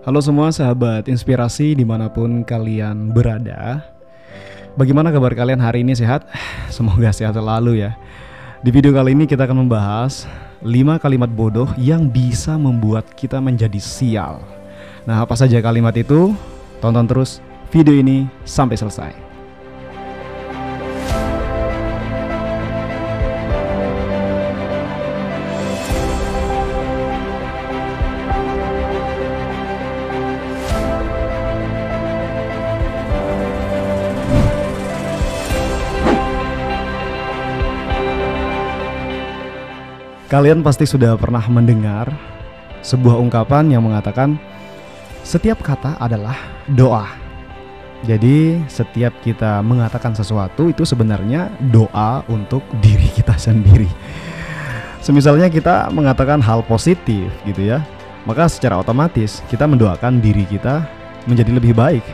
Halo semua sahabat inspirasi dimanapun kalian berada. Bagaimana kabar kalian hari ini, sehat? Semoga sehat selalu ya. Di video kali ini kita akan membahas 5 kalimat bodoh yang bisa membuat kita menjadi sial. Nah, apa saja kalimat itu? Tonton terus video ini sampai selesai. Kalian pasti sudah pernah mendengar sebuah ungkapan yang mengatakan setiap kata adalah doa. Jadi setiap kita mengatakan sesuatu itu sebenarnya doa untuk diri kita sendiri. Semisalnya kita mengatakan hal positif gitu ya, maka secara otomatis kita mendoakan diri kita menjadi lebih baik,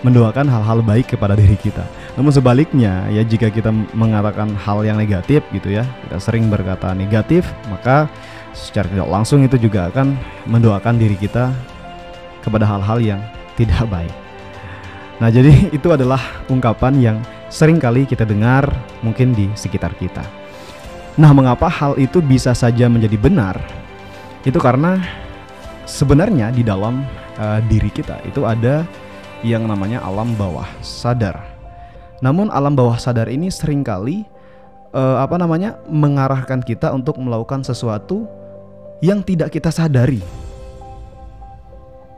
mendoakan hal-hal baik kepada diri kita. Namun sebaliknya ya, jika kita mengatakan hal yang negatif gitu ya, kita sering berkata negatif, maka secara tidak langsung itu juga akan mendoakan diri kita kepada hal-hal yang tidak baik. Nah, jadi itu adalah ungkapan yang sering kali kita dengar mungkin di sekitar kita. Nah, mengapa hal itu bisa saja menjadi benar? Itu karena sebenarnya di dalam diri kita itu ada yang namanya alam bawah sadar. Namun alam bawah sadar ini seringkali mengarahkan kita untuk melakukan sesuatu yang tidak kita sadari.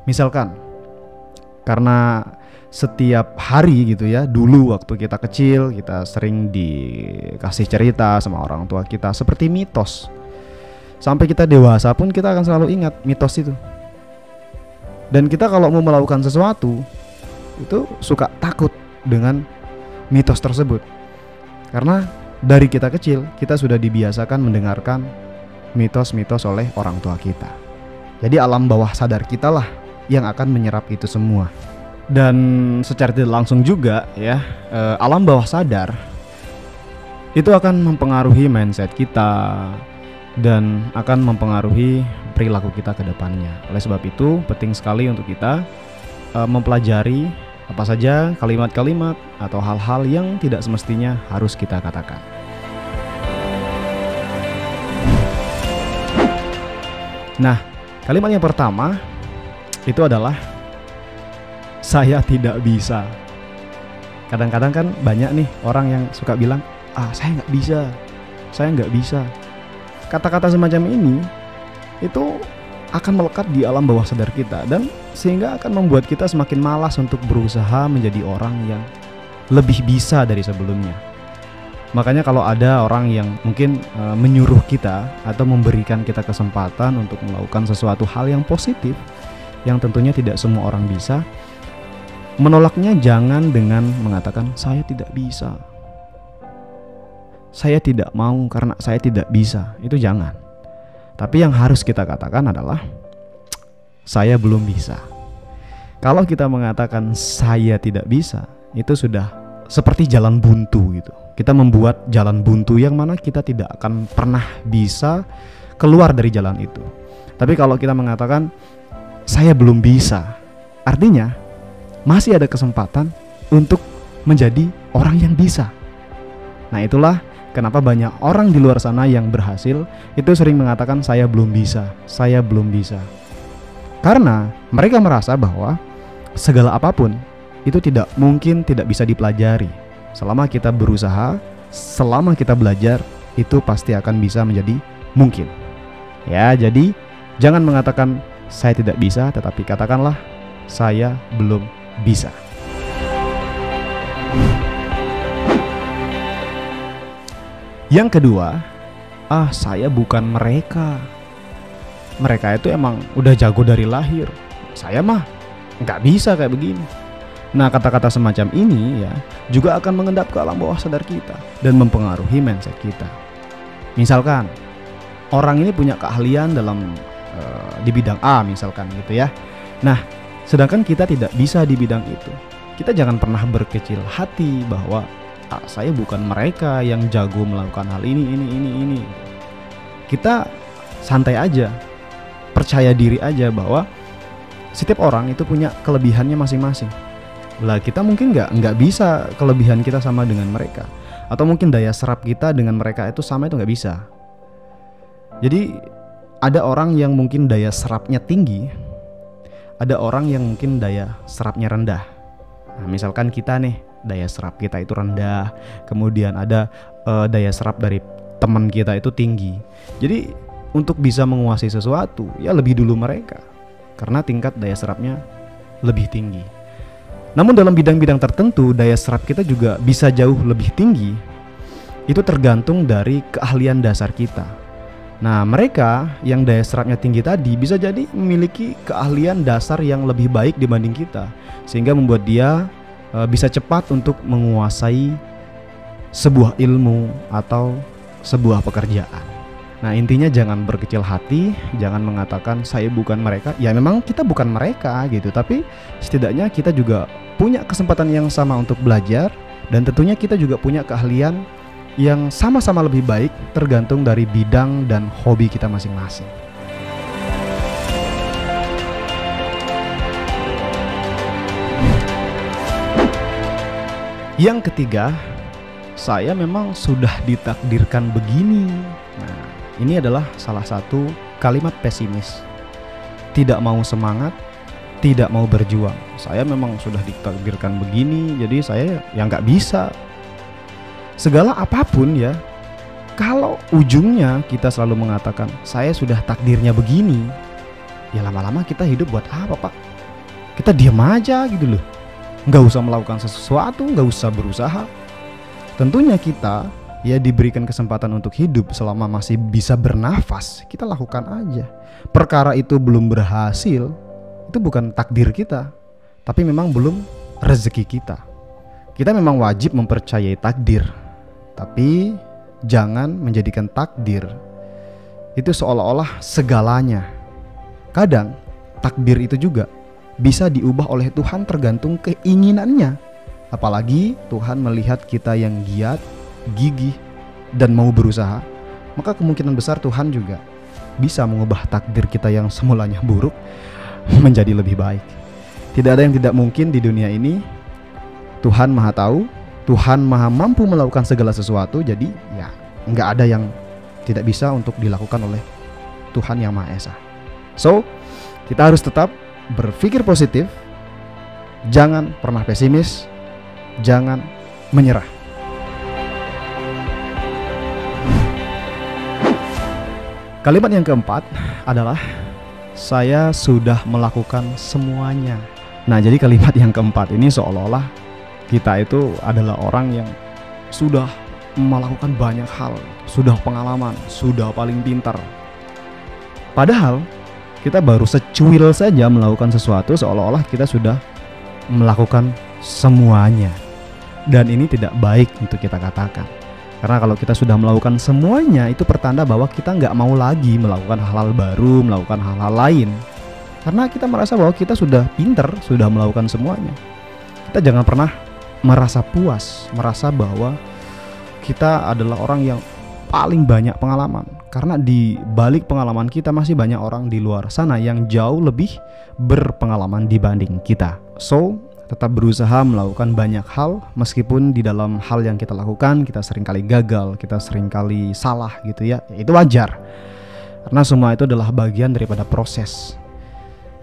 Misalkan karena setiap hari gitu ya, dulu waktu kita kecil kita sering dikasih cerita sama orang tua kita seperti mitos. Sampai kita dewasa pun kita akan selalu ingat mitos itu. Dan kita kalau mau melakukan sesuatu itu suka takut dengan mitos tersebut, karena dari kita kecil kita sudah dibiasakan mendengarkan mitos-mitos oleh orang tua kita. Jadi alam bawah sadar kita lah yang akan menyerap itu semua. Dan secara tidak langsung juga ya, alam bawah sadar itu akan mempengaruhi mindset kita dan akan mempengaruhi perilaku kita ke depannya. Oleh sebab itu penting sekali untuk kita mempelajari apa saja kalimat-kalimat atau hal-hal yang tidak semestinya harus kita katakan. Nah, kalimat yang pertama itu adalah saya tidak bisa. Kadang-kadang kan banyak nih orang yang suka bilang, saya nggak bisa, saya nggak bisa. Kata-kata semacam ini itu akan melekat di alam bawah sadar kita, dan sehingga akan membuat kita semakin malas untuk berusaha menjadi orang yang lebih bisa dari sebelumnya. Makanya kalau ada orang yang mungkin menyuruh kita atau memberikan kita kesempatan untuk melakukan sesuatu hal yang positif yang tentunya tidak semua orang bisa, menolaknya jangan dengan mengatakan saya tidak bisa, saya tidak mau karena saya tidak bisa. Itu jangan. Tapi yang harus kita katakan adalah saya belum bisa. Kalau kita mengatakan saya tidak bisa, itu sudah seperti jalan buntu gitu. Kita membuat jalan buntu yang mana kita tidak akan pernah bisa keluar dari jalan itu. Tapi kalau kita mengatakan saya belum bisa, artinya masih ada kesempatan untuk menjadi orang yang bisa. Nah, itulah kenapa banyak orang di luar sana yang berhasil itu sering mengatakan saya belum bisa, saya belum bisa. Karena mereka merasa bahwa segala apapun itu tidak mungkin tidak bisa dipelajari. Selama kita berusaha, selama kita belajar, itu pasti akan bisa menjadi mungkin. Ya, jadi jangan mengatakan saya tidak bisa, tetapi katakanlah saya belum bisa. Yang kedua, saya bukan mereka. Mereka itu emang udah jago dari lahir. Saya mah nggak bisa kayak begini. Nah, kata-kata semacam ini ya juga akan mengendap ke alam bawah sadar kita dan mempengaruhi mindset kita. Misalkan orang ini punya keahlian dalam di bidang A misalkan gitu ya. Nah, sedangkan kita tidak bisa di bidang itu. Kita jangan pernah berkecil hati bahwa saya bukan mereka yang jago melakukan hal ini. Kita santai aja, percaya diri aja bahwa Setiap orang itu punya kelebihannya masing-masing. Lah kita mungkin nggak bisa kelebihan kita sama dengan mereka, atau mungkin daya serap kita dengan mereka itu sama, itu nggak bisa. Jadi ada orang yang mungkin daya serapnya tinggi, ada orang yang mungkin daya serapnya rendah. Nah, misalkan kita nih daya serap kita itu rendah, kemudian ada daya serap dari teman kita itu tinggi. Jadi untuk bisa menguasai sesuatu ya lebih dulu mereka, karena tingkat daya serapnya lebih tinggi. Namun dalam bidang-bidang tertentu daya serap kita juga bisa jauh lebih tinggi. Itu tergantung dari keahlian dasar kita. Nah, mereka yang daya serapnya tinggi tadi bisa jadi memiliki keahlian dasar yang lebih baik dibanding kita, sehingga membuat dia bisa cepat untuk menguasai sebuah ilmu atau sebuah pekerjaan. Nah, intinya jangan berkecil hati, jangan mengatakan saya bukan mereka. Ya memang kita bukan mereka gitu, tapi setidaknya kita juga punya kesempatan yang sama untuk belajar, dan tentunya kita juga punya keahlian yang sama-sama lebih baik tergantung dari bidang dan hobi kita masing-masing. Yang ketiga, saya memang sudah ditakdirkan begini. Nah, ini adalah salah satu kalimat pesimis. Tidak mau semangat, tidak mau berjuang. Saya memang sudah ditakdirkan begini, jadi saya yang nggak bisa. Segala apapun ya, kalau ujungnya kita selalu mengatakan saya sudah takdirnya begini, ya lama-lama kita hidup buat apa, Pak? Kita diam aja gitu loh. Nggak usah melakukan sesuatu, nggak usah berusaha. Tentunya kita ya diberikan kesempatan untuk hidup selama masih bisa bernafas, kita lakukan aja. Perkara itu belum berhasil, itu bukan takdir kita, tapi memang belum rezeki kita. Kita memang wajib mempercayai takdir, tapi jangan menjadikan takdir itu seolah-olah segalanya. Kadang takdir itu juga bisa diubah oleh Tuhan tergantung keinginannya. Apalagi Tuhan melihat kita yang giat, gigih, dan mau berusaha, maka kemungkinan besar Tuhan juga bisa mengubah takdir kita yang semulanya buruk menjadi lebih baik. Tidak ada yang tidak mungkin di dunia ini. Tuhan Maha Tahu, Tuhan Maha mampu melakukan segala sesuatu. Jadi ya nggak ada yang tidak bisa untuk dilakukan oleh Tuhan yang Maha Esa. So kita harus tetap berpikir positif, jangan pernah pesimis, jangan menyerah. Kalimat yang keempat adalah saya sudah melakukan semuanya. Nah, jadi kalimat yang keempat ini seolah-olah kita itu adalah orang yang sudah melakukan banyak hal, sudah pengalaman, sudah paling pintar. Padahal kita baru secuil saja melakukan sesuatu, seolah-olah kita sudah melakukan semuanya. Dan ini tidak baik untuk kita katakan. Karena kalau kita sudah melakukan semuanya, itu pertanda bahwa kita nggak mau lagi melakukan hal-hal baru, melakukan hal-hal lain. Karena kita merasa bahwa kita sudah pinter, sudah melakukan semuanya. Kita jangan pernah merasa puas, merasa bahwa kita adalah orang yang paling banyak pengalaman. Karena di balik pengalaman kita masih banyak orang di luar sana yang jauh lebih berpengalaman dibanding kita. So, tetap berusaha melakukan banyak hal, meskipun di dalam hal yang kita lakukan kita seringkali gagal, kita seringkali salah gitu ya. Itu wajar, karena semua itu adalah bagian daripada proses.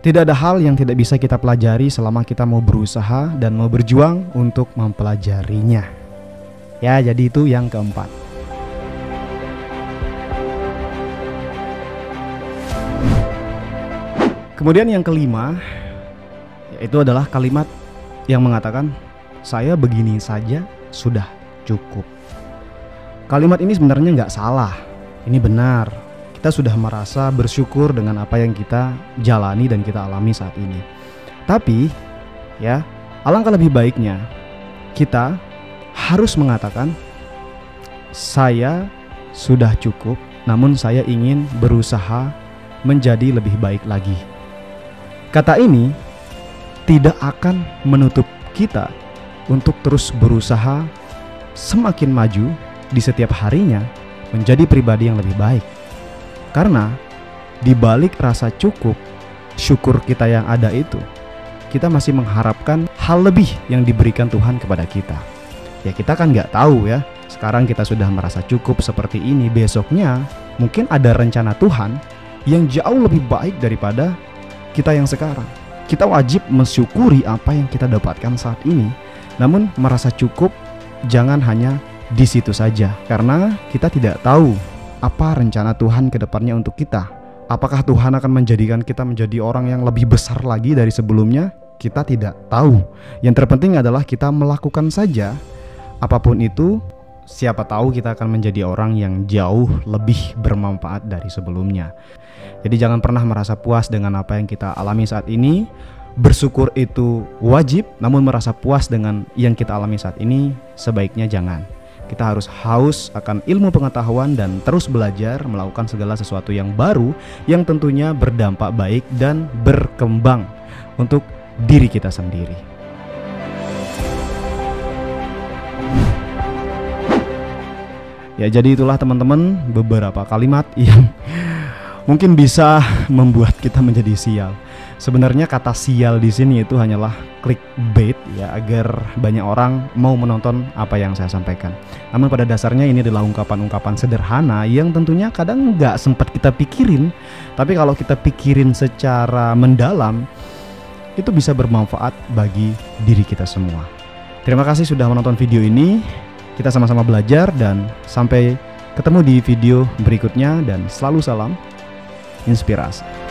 Tidak ada hal yang tidak bisa kita pelajari selama kita mau berusaha dan mau berjuang untuk mempelajarinya. Ya, jadi itu yang keempat. Kemudian yang kelima, yaitu adalah kalimat yang mengatakan saya begini saja sudah cukup. Kalimat ini sebenarnya nggak salah, ini benar. Kita sudah merasa bersyukur dengan apa yang kita jalani dan kita alami saat ini. Tapi ya, alangkah lebih baiknya kita harus mengatakan saya sudah cukup, namun saya ingin berusaha menjadi lebih baik lagi. Kata ini tidak akan menutup kita untuk terus berusaha semakin maju di setiap harinya menjadi pribadi yang lebih baik. Karena di balik rasa cukup syukur kita yang ada itu, kita masih mengharapkan hal lebih yang diberikan Tuhan kepada kita. Ya kita kan nggak tahu ya, sekarang kita sudah merasa cukup seperti ini, besoknya mungkin ada rencana Tuhan yang jauh lebih baik daripada kita yang sekarang. Kita wajib mensyukuri apa yang kita dapatkan saat ini, namun merasa cukup jangan hanya di situ saja, karena kita tidak tahu apa rencana Tuhan ke depannya untuk kita. Apakah Tuhan akan menjadikan kita menjadi orang yang lebih besar lagi dari sebelumnya? Kita tidak tahu. Yang terpenting adalah kita melakukan saja. Apapun itu, siapa tahu kita akan menjadi orang yang jauh lebih bermanfaat dari sebelumnya. Jadi jangan pernah merasa puas dengan apa yang kita alami saat ini. Bersyukur itu wajib, namun merasa puas dengan yang kita alami saat ini sebaiknya jangan. Kita harus haus akan ilmu pengetahuan dan terus belajar melakukan segala sesuatu yang baru yang tentunya berdampak baik dan berkembang untuk diri kita sendiri. Ya, jadi itulah teman-teman beberapa kalimat yang mungkin bisa membuat kita menjadi sial. Sebenarnya kata sial di sini itu hanyalah clickbait ya, agar banyak orang mau menonton apa yang saya sampaikan. Namun pada dasarnya ini adalah ungkapan-ungkapan sederhana yang tentunya kadang nggak sempat kita pikirin. Tapi kalau kita pikirin secara mendalam, itu bisa bermanfaat bagi diri kita semua. Terima kasih sudah menonton video ini. Kita sama-sama belajar dan sampai ketemu di video berikutnya, dan selalu salam inspirasi.